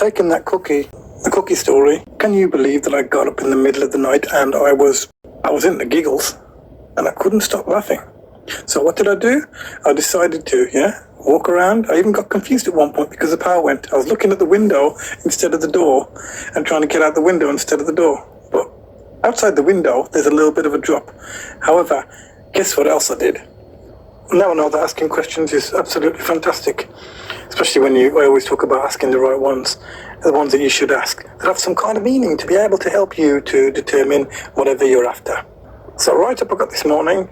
taking that the cookie story, can you believe that I got up in the middle of the night and I was in the giggles and I couldn't stop laughing? So what did I do? I decided to, walk around. I even got confused at one point because the power went. I was looking at the window instead of the door and trying to get out the window instead of the door. But outside the window, there's a little bit of a drop. However, guess what else I did? Now I know that asking questions is absolutely fantastic, especially when I always talk about asking the right ones, the ones that you should ask, that have some kind of meaning to be able to help you to determine whatever you're after. So right up I got this morning,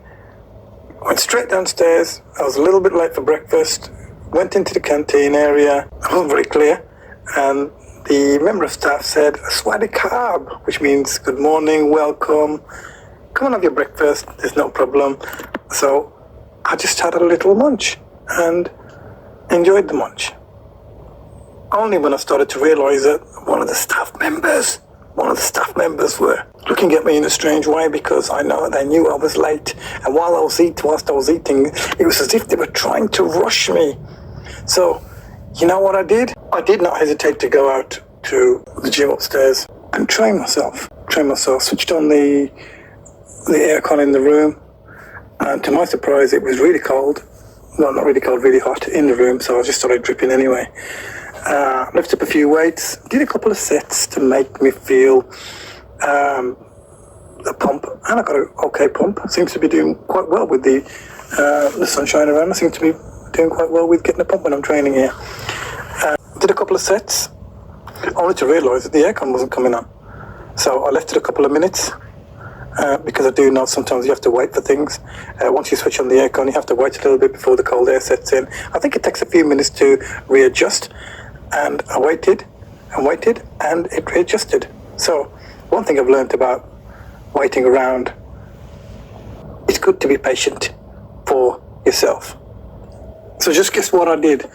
went straight downstairs. I was a little bit late for breakfast, went into the canteen area. I wasn't very clear, and the member of staff said, "Swadi Kab," which means good morning, welcome, come and have your breakfast, there's no problem. So I just had a little munch and enjoyed the munch. Only when I started to realise that one of the staff members were looking at me in a strange way, because I know they knew I was late, and whilst I was eating, it was as if they were trying to rush me. So, you know what I did? I did not hesitate to go out to the gym upstairs and train myself, switched on the aircon in the room, and to my surprise it was really cold. No, not really cold, really hot in the room, so I just started dripping anyway. Lifted up a few weights, did a couple of sets to make me feel a pump, and I got an okay pump. Seems to be doing quite well with the sunshine around. I seem to be doing quite well with getting a pump when I'm training here. Did a couple of sets, only to realise that the aircon wasn't coming on. So I left it a couple of minutes, because I do know sometimes you have to wait for things. Once you switch on the aircon, you have to wait a little bit before the cold air sets in. I think it takes a few minutes to readjust, and I waited, and it readjusted. So one thing I've learned about waiting around, it's good to be patient for yourself. So just guess what I did.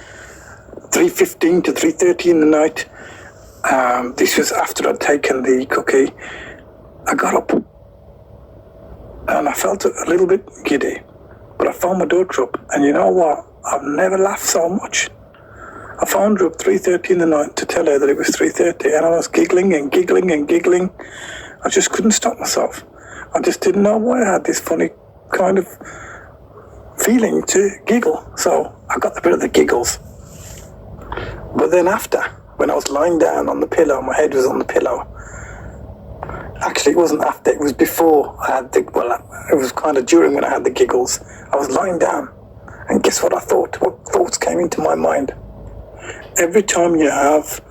3:15 to 3:30 in the night. This was after I'd taken the cookie. I got up and I felt a little bit giddy, but I phoned my daughter up, and you know what? I've never laughed so much. I phoned her up 3:30 in the night to tell her that it was 3:30, and I was giggling and giggling and giggling. I just couldn't stop myself. I just didn't know why I had this funny kind of feeling to giggle. So I got the bit of the giggles. But then after, when I was lying down on the pillow, my head was on the pillow. Actually, it wasn't after, it was before I had it was kind of during when I had the giggles. I was lying down, and guess what I thought? What thoughts came into my mind? Every time you have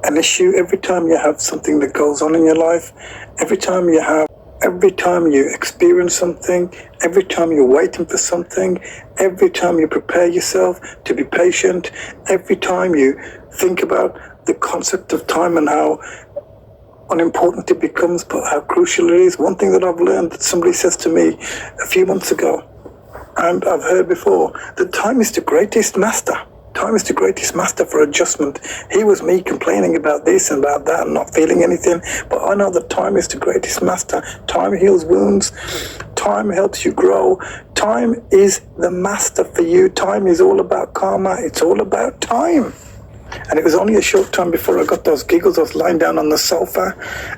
an issue, every time you have something that goes on in your life, every time you experience something, every time you're waiting for something, every time you prepare yourself to be patient, every time you think about the concept of time and how unimportant it becomes, but how crucial it is. One thing that I've learned, that somebody says to me a few months ago, and I've heard before, that time is the greatest master. Time is the greatest master for adjustment. Here was me complaining about this and about that and not feeling anything, but I know that time is the greatest master. Time heals wounds. Time helps you grow. Time is the master for you. Time is all about karma. It's all about time. And it was only a short time before I got those giggles. I was lying down on the sofa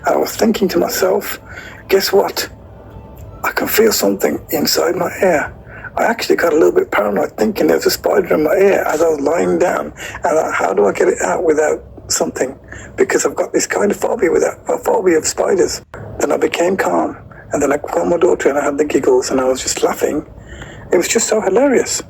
and I was thinking to myself, guess what? I can feel something inside my ear. I actually got a little bit paranoid, thinking there was a spider in my ear as I was lying down. And how do I get it out without something? Because I've got this kind of phobia of spiders. Then I became calm, and then I called my daughter and I had the giggles and I was just laughing. It was just so hilarious.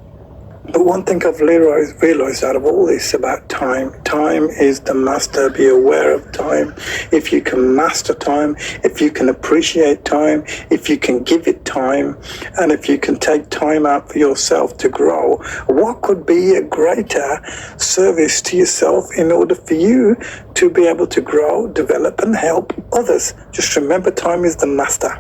But one thing I've realised out of all this about time is the master. Be aware of time. If you can master time, if you can appreciate time, if you can give it time, and if you can take time out for yourself to grow, what could be a greater service to yourself in order for you to be able to grow, develop, and help others? Just remember, time is the master.